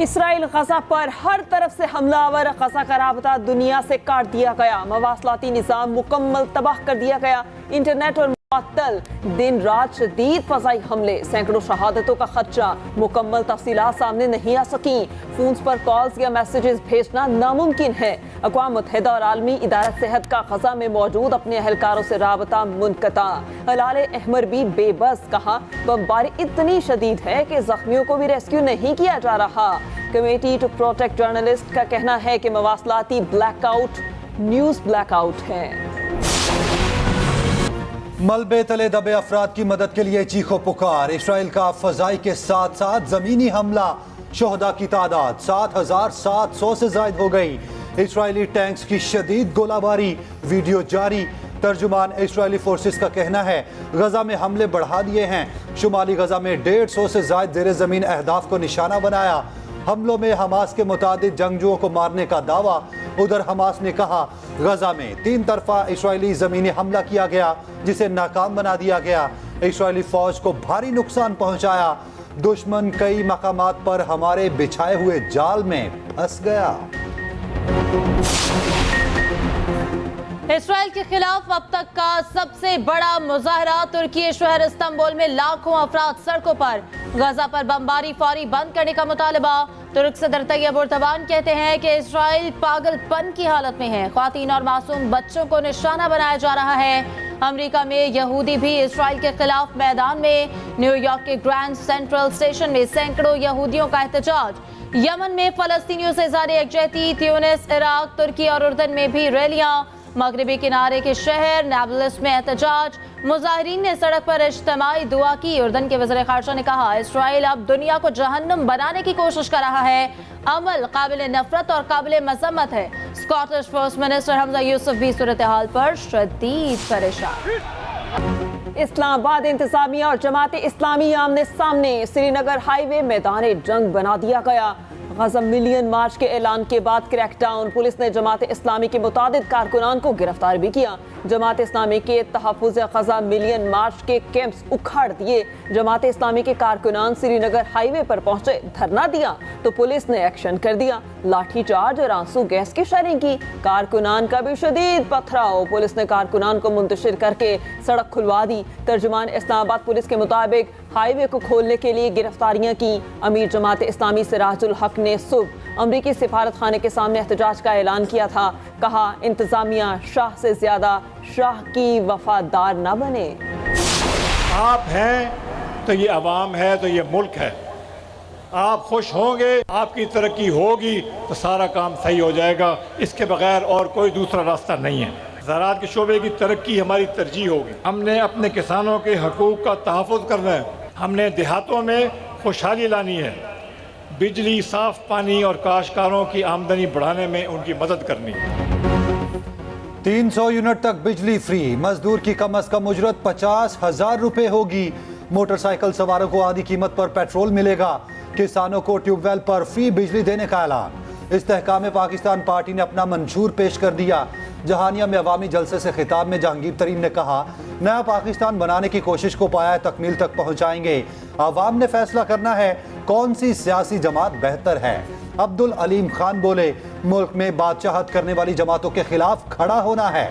Israel गजा पर हर तरफ से हमलावर, गजा का राबता दुनिया से काट दिया गया, मवासलाती निज़ाम मुकम्मल तबाह कर दिया गया, इंटरनेट और मुअत्तल, दिन रात शदीद फज़ाई हमले, सैकड़ों शहादतों का खदशा, मुकम्मल तफसीलात सामने नहीं आ सकी, फोन्स पर कॉल्स या मैसेजेस भेजना नामुमकिन है। अक़वाम मुत्तहिदा और आलमी इदारा सेहत का गजा में मौजूद अपने अहलकारों से राबता मुनक़ता। हिलाल अहमर भी बेबस, कहा बमबारी इतनी शदीद है कि जख्मियों को भी रेस्क्यू नहीं किया जा रहा। कमेटी टू प्रोटेक्ट जर्नलिस्ट का कहना है कि मवासलाती ब्लैकआउट न्यूज़ ब्लैकआउट है। मलबे तले दबे अफराद की मदद के लिए चीखो पुकार। इसराइल का फजाई के साथ साथ जमीनी हमला, शोहदा की तादाद 7,700 से जायद हो गई। इसराइली टैंक्स की शदीद गोलाबारी, वीडियो जारी। तर्जुमान इसराइली फोर्सेस का कहना है गजा में हमले बढ़ा दिए हैं। शुमाली गजा में 150 से जायद ज़ेरे ज़मीन अहदाफ को निशाना बनाया। हमलों में हमास के मुतादिद जंगजुओं को मारने का दावा। उधर हमास ने कहा गजा में 3 तरफा इसराइली ज़मीनी हमला किया गया, जिसे नाकाम बना दिया गया। इसराइली फ़ौज को भारी नुकसान पहुंचाया। दुश्मन कई मकामात पर हमारे बिछाए हुए जाल में फंस गया। इसराइल के खिलाफ अब तक का सबसे बड़ा मुजाहरा। तुर्की शहर इस्तांबुल में लाखों अफराद सड़कों पर। गजा पर बमबारी फौरी बंद करने का मुतालबा। तुर्क सदर तैयब एर्दोगान कहते हैं कि इसराइल पागलपन की हालत में है। ख्वातीन और मासूम बच्चों को निशाना बनाया जा रहा है। अमेरिका में यहूदी भी इसराइल के खिलाफ मैदान में। न्यूयॉर्क के ग्रैंड सेंट्रल स्टेशन में सैकड़ों यहूदियों का एहतजाज। यमन में फलस्तीनियों से इज़हार यकजहती। ट्यूनिस, इराक, तुर्की और उर्दन में भी रैलियां। मगरबी किनारे के शहर नाबल्स में एहतजाज। मुजाहिरीन ने सड़क पर इज्तिमाई दुआ की। उर्दन के वज़ीर ख़ारिजा ने कहा इसराइल अब दुनिया को जहन्नुम बनाने की कोशिश कर रहा है। अमल काबिल नफरत और काबिल मज़म्मत है। Scottish first minister Hamza Yusuf भी सूरत हाल पर शदीद परेशान। इस्लामाबाद इंतजामिया और जमात इस्लामी आमने सामने। श्रीनगर हाईवे मैदान जंग बना दिया गया। गजा मिलियन मार्च के ऐलान के बाद क्रैकडाउन। पुलिस ने जमात इस्लामी के मुतादिद कारकुनान को गिरफ्तार भी किया। जमात इस्लामी के तहफ़्फ़ुज़ गजा मिलियन मार्च के कैंप्स उखाड़ दिए। जमात इस्लामी के कारकुनान श्रीनगर हाईवे पर पहुंचे, धरना दिया तो पुलिस ने एक्शन कर दिया। लाठी चार्ज और आंसू गैस की शायरिंग की। कारकुनान का भी शदीद पथराव। पुलिस ने कारकुनान को मुंतशिर करके सड़क खुलवा दी। तर्जुमान इस्लामाबाद पुलिस के मुताबिक हाईवे को खोलने के लिए गिरफ्तारियां की। अमीर जमात इस्लामी सिराजुल हक ने सुबह अमरीकी सिफारत खाने के सामने एहतजाज का ऐलान किया था। कहा इंतजामिया शाह से ज्यादा शाह की वफादार न बने। आप हैं तो ये अवाम है, तो ये मुल्क है। आप खुश होंगे, आपकी तरक्की होगी तो सारा काम सही हो जाएगा। इसके बगैर और कोई दूसरा रास्ता नहीं है। ज़राअत के शोबे की तरक्की हमारी तरजीह होगी। हमने अपने किसानों के हकूक़ का तहफ़्फ़ुज़ करना है। हमने देहातों में खुशहाली लानी है। बिजली, साफ पानी और काश्तकारों की आमदनी बढ़ाने में उनकी मदद करनी है। 300 यूनिट तक बिजली फ्री। मजदूर की कम अज कम उजरत 50,000 रुपए होगी। मोटरसाइकिल सवारों को आधी कीमत पर पेट्रोल मिलेगा। किसानों को ट्यूबवेल पर फ्री बिजली देने का ऐलान। इस्तेहकाम पाकिस्तान पार्टी ने अपना मंशूर पेश कर दिया। जहानिया में अवामी जलसे से खिताब में जहांगीर तरीन ने कहा नया पाकिस्तान बनाने की कोशिश को पाया तकमील तक पहुंचाएंगे। अवाम ने फैसला करना है कौन सी सियासी जमात बेहतर है। अब्दुल अलीम खान बोले मुल्क में बादशाहत करने वाली जमातों के खिलाफ खड़ा होना है।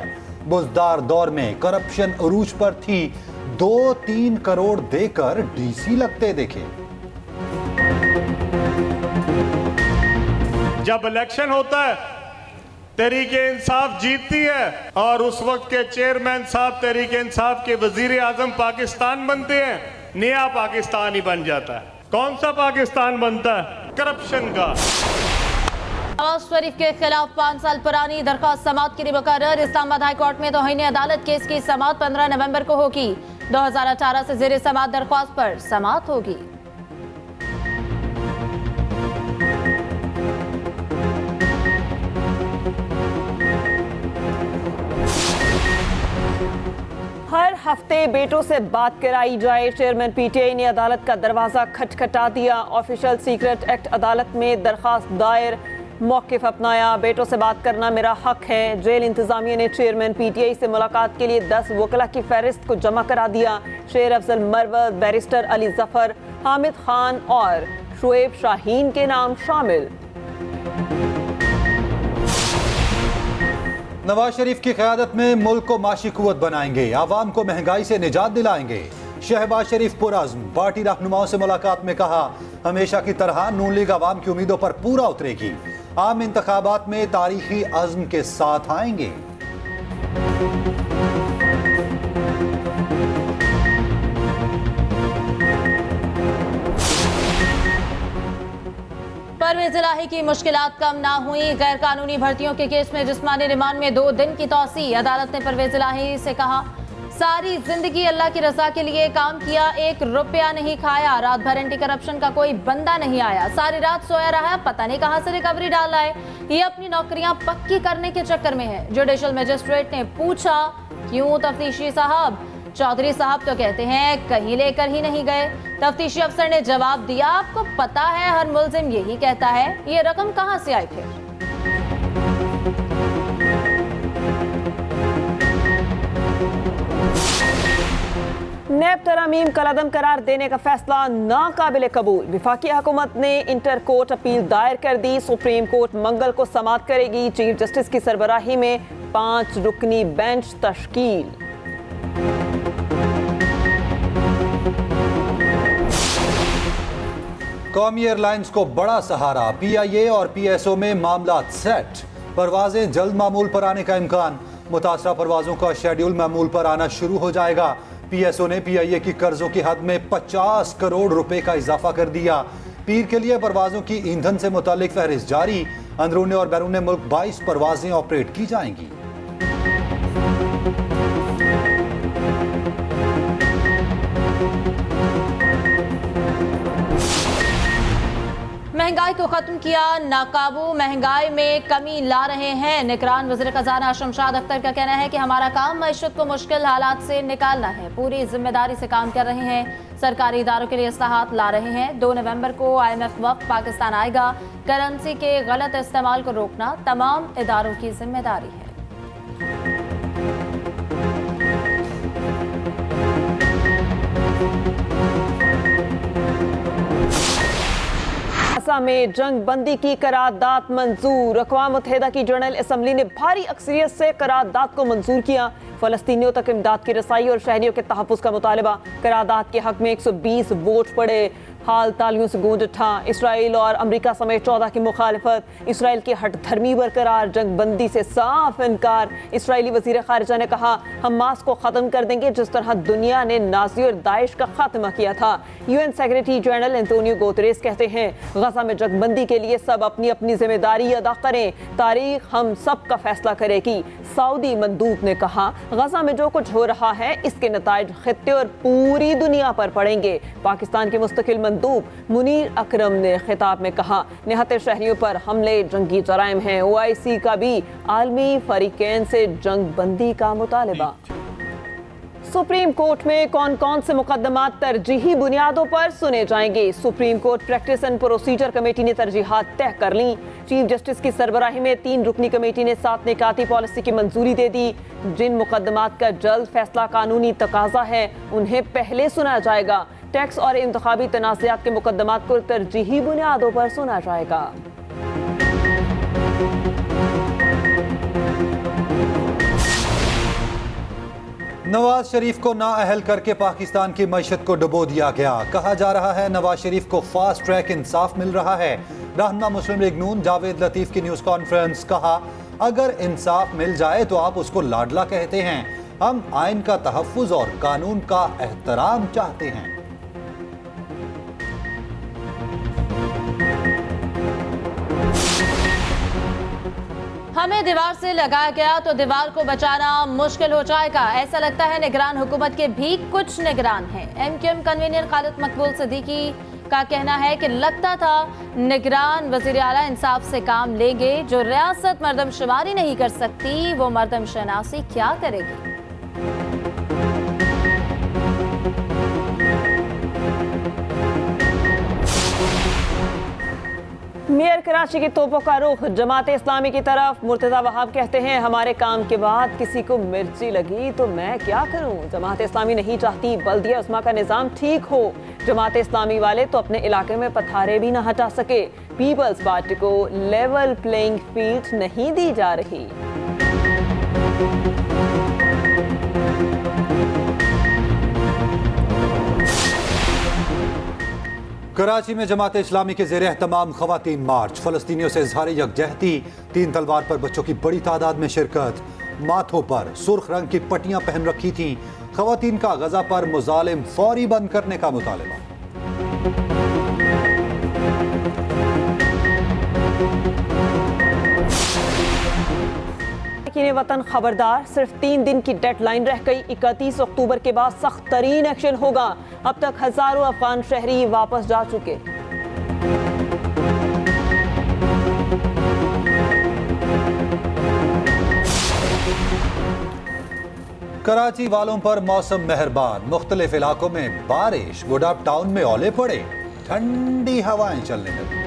बुजदार दौर में करप्शन अरूज पर थी। 2-3 करोड़ देकर डीसी लगते देखे। जब इलेक्शन होता है तहरीके इंसाफ जीतती है और उस वक्त के चेयरमैन साहब तहरीके इंसाफ के वजीर आजम पाकिस्तान बनते हैं। नया पाकिस्तान ही बन जाता है। कौन सा पाकिस्तान बनता है? करप्शन का। नवाज शरीफ के खिलाफ 5 साल पुरानी दरख्वास्त समाअत के लिए मुकर्रर। इस्लामाबाद हाई कोर्ट में तौहीन अदालत केस की समाअत 15 नवंबर को होगी। 2018 से ज़ेर समाअत दरख्वास्त पर समाअत होगी। हर हफ्ते बेटों से बात कराई जाए। चेयरमैन पीटीआई ने अदालत का दरवाजा खटखटा दिया। ऑफिशियल सीक्रेट एक्ट अदालत में दरखास्त दायर। मौक़िफ़ अपनाया। बेटों से बात करना मेरा हक है। जेल इंतजामिया ने चेयरमैन पीटीआई से मुलाकात के लिए 10 वकला की फहरिस्त को जमा करा दिया। शेर अफजल मरवत, बैरिस्टर अली जफर, हामिद खान और शोएब शाहीन के नाम शामिल। नवाज शरीफ की क़यादत में मुल्क को माशी कुव्वत बनाएंगे, आवाम को महंगाई से निजात दिलाएंगे। शहबाज शरीफ पुरअज़्म, पार्टी रहनुमाओं से मुलाकात में कहा, हमेशा की तरह नून लीग आवाम की उम्मीदों पर पूरा उतरेगी, आम इंतखाबात में तारीखी अज़्म के साथ आएंगे। परवेज इलाही की मुश्किलात कम ना हुई, गैर कानूनी भर्तियों के केस में जिस्मानी रिमांड में 2 दिन की तौसी। अदालत ने परवेज इलाही से कहा, सारी जिंदगी अल्लाह की रजा के लिए काम किया, 1 रुपया नहीं खाया, रात भर एंटी करप्शन का कोई बंदा नहीं आया, सारी रात सोया रहा, पता नहीं कहां से रिकवरी डाल आए, ये अपनी नौकरियां पक्की करने के चक्कर में है। जुडिशल मजिस्ट्रेट ने पूछा, क्यों तफ्तीशी साहब? चौधरी साहब तो कहते हैं कहीं लेकर ही नहीं गए। तफ्तीशी अफसर ने जवाब दिया, आपको पता है हर मुल्जिम यही कहता है, ये रकम कहां से आई फिर? नैब तरमीम कलअदम करार देने का फैसला नाकाबिल कबूल। विफाकी हुकूमत ने इंटर कोर्ट अपील दायर कर दी, सुप्रीम कोर्ट मंगल को समाअत करेगी। चीफ जस्टिस की सरबराही में 5 रुकनी बेंच तश्कील। कौमी एयरलाइंस को बड़ा सहारा, PIA और PSO में मामला सेट, परवाजें जल्द मामूल पर आने का इम्कान। मुतासरा परवाजों का शेड्यूल मामूल पर आना शुरू हो जाएगा। PSO ने PIA की कर्जों की हद में 50 करोड़ रुपए का इजाफा कर दिया। पीर के लिए परवाजों की ईंधन से मुतालिक फहरिस्त जारी, अंदरूनी और बैरून मुल्क 22 परवाजें ऑपरेट की जाएंगी। महंगाई को खत्म किया, नाकाबू महंगाई में कमी ला रहे हैं। निगरान वज़ीर खजाना शमशाद अख्तर का कहना है कि हमारा काम मईशत को मुश्किल हालात से निकालना है, पूरी जिम्मेदारी से काम कर रहे हैं। सरकारी इदारों के लिए इस्लाहात ला रहे हैं। 2 नवंबर को IMF वक्त पाकिस्तान आएगा। करेंसी के गलत इस्तेमाल को रोकना तमाम इदारों की जिम्मेदारी है। गाजा में जंग बंदी की करारदाद मंजूर। अक़वाम मुत्तहिदा की जनरल असम्बली ने भारी अक्सरियत से करारदाद को मंजूर किया। फलस्तीनियों तक इमदाद की रसाई और शहरियों के तहफ़्फ़ुज़ का मुतालबा। करारदाद के हक में 120 वोट पड़े। हाल तालियों से गूंज उठा। इसराइल और अमरीका समेत 14 की मुखालफत। इसराइल की हट धर्मी बरकरार, जंग बंदी से साफ इनकार। इसराइली वज़ीर ख़ारिजा ने कहा, हमास को ख़त्म कर देंगे जिस तरह दुनिया ने नाज़ी और दाइश का खात्मा किया था। UN secretary general Antonio Guterres कहते हैं, गजा में जंग बंदी के लिए सब अपनी अपनी जिम्मेदारी अदा करें, तारीख हम सब का फैसला करेगी। सऊदी मंदूब ने कहा, गजा में जो कुछ हो रहा है इसके नताइज खित्ते और पूरी दुनिया पर पड़ेंगे। पाकिस्तान के मुस्तकिल मंदूब मुनीर अकरम ने खिताब में कहा, निहत्ते शहरियों पर हमले जंगी जराइम हैं। OIC का भी आलमी फरीकैन से जंग बंदी का मुतालबा। सुप्रीम कोर्ट में कौन कौन से मुकदमात तरजीही बुनियादों पर सुने जाएंगे। Supreme court practice and procedure committee ने तरजीहात तय कर ली। चीफ जस्टिस की सरबराही में 3 रुकनी कमेटी ने 7 निकाती पॉलिसी की मंजूरी दे दी। जिन मुकदमात का जल्द फैसला कानूनी तकाजा है उन्हें पहले सुना जाएगा। टैक्स और इंतखाबी तनाज़ात के मुकदमात को तरजीही बुनियादों पर सुना जाएगा। नवाज शरीफ को नाअहल करके पाकिस्तान की मईशत को डुबो दिया गया। कहा जा रहा है नवाज शरीफ को फास्ट ट्रैक इंसाफ मिल रहा है। रहनुमा मुस्लिम लीग नून जावेद लतीफ की न्यूज़ कॉन्फ्रेंस, कहा, अगर इंसाफ मिल जाए तो आप उसको लाडला कहते हैं, हम आइन का तहफ़्फ़ुज़ और कानून का एहतराम चाहते हैं। हमें दीवार से लगाया गया तो दीवार को बचाना मुश्किल हो जाएगा। ऐसा लगता है निगरान हुकूमत के भी कुछ निगरान हैं। MQM कन्वीनर खालिद मकबूल सिद्दीकी का कहना है कि लगता था निगरान वज़ीर आला इंसाफ से काम लेंगे। जो रियासत मर्दमशुमारी नहीं कर सकती वो मर्दमशनासी क्या करेगी। मेयर कराची की तोपों का रुख जमात इस्लामी की तरफ। मुर्तजा वहाब कहते हैं, हमारे काम के बाद किसी को मिर्ची लगी तो मैं क्या करूं। जमात इस्लामी नहीं चाहती बल्दिया उस्मा का निज़ाम ठीक हो। जमात इस्लामी वाले तो अपने इलाके में पथारे भी न हटा सके। पीपल्स पार्टी को लेवल प्लेइंग फील्ड नहीं दी जा रही। कराची में जमात इस्लामी के ज़ेरे एहतमाम ख़वातीन मार्च। फ़लस्तीनियों से इज़हार यकजहती। 3 तलवार पर बच्चों की बड़ी तादाद में शिरकत। माथों पर सुर्ख रंग की पट्टियां पहन रखी थीं। ख़वातीन का गजा पर मुजालिम फौरी बंद करने का मुतालबा। वतन खबरदार, सिर्फ 3 दिन की डेडलाइन रह गई। 31 अक्टूबर के बाद सख्त तरीन एक्शन होगा। अब तक हजारों अफगान शहरी वापस जा चुके। कराची वालों पर मौसम मेहरबान। मुख्तलिफ इलाकों में बारिश। गुडाब टाउन में ओले पड़े। ठंडी हवाएं चलने लगी।